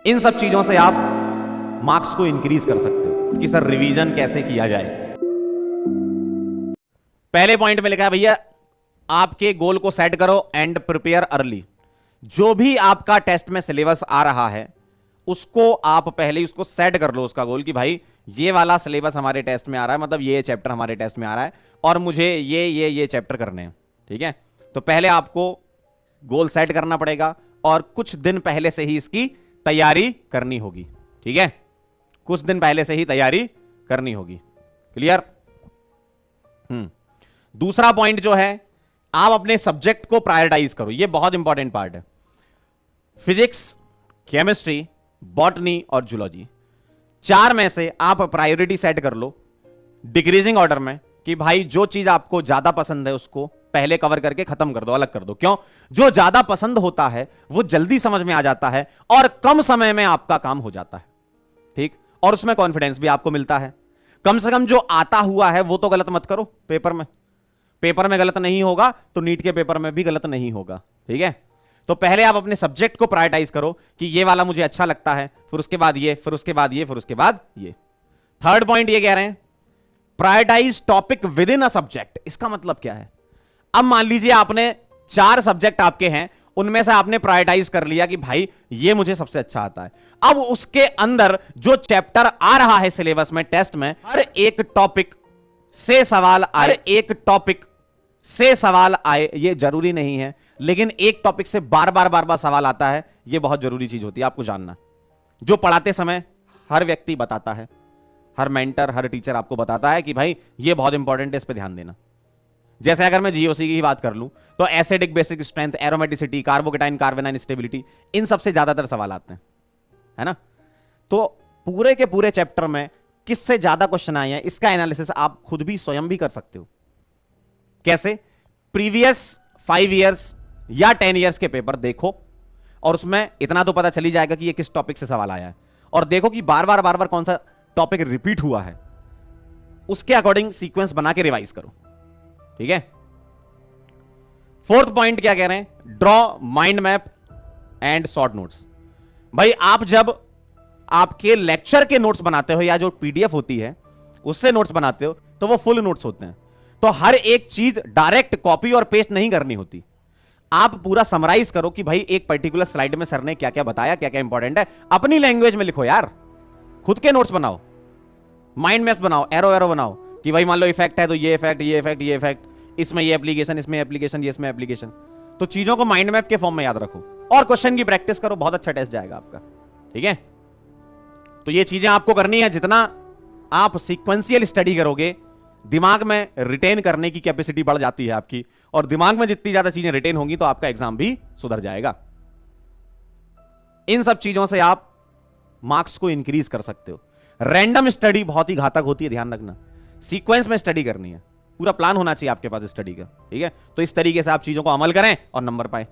इन सब चीजों से आप मार्क्स को इंक्रीज कर सकते हो कि सर रिवीजन कैसे किया जाए। पहले पॉइंट में लिखा है भैया आपके गोल को सेट करो एंड प्रिपेयर अर्ली। जो भी आपका टेस्ट में सिलेबस आ रहा है उसको आप पहले ही उसको सेट कर लो, उसका गोल कि भाई ये वाला सिलेबस हमारे टेस्ट में आ रहा है, मतलब ये चैप्टर हमारे टेस्ट में आ रहा है और मुझे ये चैप्टर करने हैं। ठीक है, तो पहले आपको गोल सेट करना पड़ेगा और कुछ दिन पहले से ही इसकी तैयारी करनी होगी। ठीक है, कुछ दिन पहले से ही तैयारी करनी होगी। क्लियर? दूसरा पॉइंट जो है, आप अपने सब्जेक्ट को प्रायोरिटाइज करो। ये बहुत इंपॉर्टेंट पार्ट है। फिजिक्स, केमिस्ट्री, बॉटनी और जूलॉजी, चार में से आप प्रायोरिटी सेट कर लो डिक्रीजिंग ऑर्डर में कि भाई जो चीज आपको ज्यादा पसंद है उसको पहले कवर करके खत्म कर दो, अलग कर दो। क्यों? जो ज्यादा पसंद होता है वो जल्दी समझ में आ जाता है और कम समय में आपका काम हो जाता है। ठीक, और उसमें कॉन्फिडेंस भी आपको मिलता है। कम से कम जो आता हुआ है वो तो गलत मत करो। पेपर में गलत नहीं होगा तो नीट के पेपर में भी गलत नहीं होगा। ठीक है, तो पहले आप अपने सब्जेक्ट को प्रायोरिटाइज करो कि ये वाला मुझे अच्छा लगता है, फिर उसके बाद ये, फिर उसके बाद ये, फिर उसके बाद ये। थर्ड पॉइंट ये कह रहे हैं prioritise topic within a subject. इसका मतलब क्या है? अब मान लीजिए आपने 4 सब्जेक्ट आपके हैं, उनमें से आपने प्रायोरिटाइज कर लिया कि भाई ये मुझे सबसे अच्छा आता है। अब उसके अंदर जो चैप्टर आ रहा है सिलेबस में, टेस्ट में, हर एक टॉपिक से सवाल आए, ये जरूरी नहीं है, लेकिन एक टॉपिक से बार बार सवाल आता है, ये बहुत जरूरी चीज होती है आपको जानना। जो पढ़ाते समय हर व्यक्ति बताता है, हर मेंटर, हर टीचर आपको बताता है कि भाई ये बहुत इंपॉर्टेंट है, इस पे ध्यान देना। जैसे अगर मैं जीओसी की ही बात कर लूं तो acidic basic strength, aromaticity, carbocation carbanion stability, इन सबसे ज्यादातर सवाल आते हैं, है ना। तो पूरे के पूरे चैप्टर में किससे ज्यादा क्वेश्चन आए हैं इसका एनालिसिस आप खुद भी स्वयं भी कर सकते हो। कैसे? प्रीवियस 5 इयर्स या 10 इयर्स के पेपर देखो और उसमें इतना तो पता चली जाएगा कि ये किस टॉपिक से सवाल आया है, और देखो कि बार बार कौन सा टॉपिक रिपीट हुआ है, उसके अकॉर्डिंग सीक्वेंस बना के रिवाइज करो। ठीक है। फोर्थ पॉइंट क्या कह रहे हैं? Draw mind map and short notes. भाई आप जब आपके लेक्चर के नोट्स बनाते हो या जो पीडीएफ होती है उससे नोट्स बनाते हो तो वो फुल नोट्स होते हैं, तो हर एक चीज डायरेक्ट कॉपी और पेस्ट नहीं करनी होती। आप पूरा समराइज करो कि भाई एक पर्टिकुलर स्लाइड में सर ने क्या क्या बताया, क्या क्या इंपॉर्टेंट है, अपनी लैंग्वेज में लिखो यार, खुद के नोट्स बनाओ, माइंड मैप्स बनाओ, एरो बनाओ कि भाई मान लो इफेक्ट है तो ये इफेक्ट, ये इफेक्ट, ये इफेक्ट, इसमें ये एप्लीकेशन, इसमें एप्लीकेशन, ये इसमें एप्लीकेशन। तो चीजों को माइंड मैप के फॉर्म में याद रखो और क्वेश्चन की प्रैक्टिस करो, बहुत अच्छा टेस्ट जाएगा आपका। ठीक है, तो ये चीजें आपको करनी है। जितना आप सीक्वेंशियल स्टडी करोगे दिमाग में रिटेन करने की कैपेसिटी बढ़ जाती है आपकी, और दिमाग में जितनी ज्यादा चीजें रिटेन होंगी तो आपका एग्जाम भी सुधर जाएगा। इन सब चीजों से आप मार्क्स को इंक्रीज कर सकते हो। रैंडम स्टडी बहुत ही घातक होती है, ध्यान रखना। सीक्वेंस में स्टडी करनी है, पूरा प्लान होना चाहिए आपके पास स्टडी का। ठीक है, तो इस तरीके से आप चीजों को अमल करें और नंबर पाएं।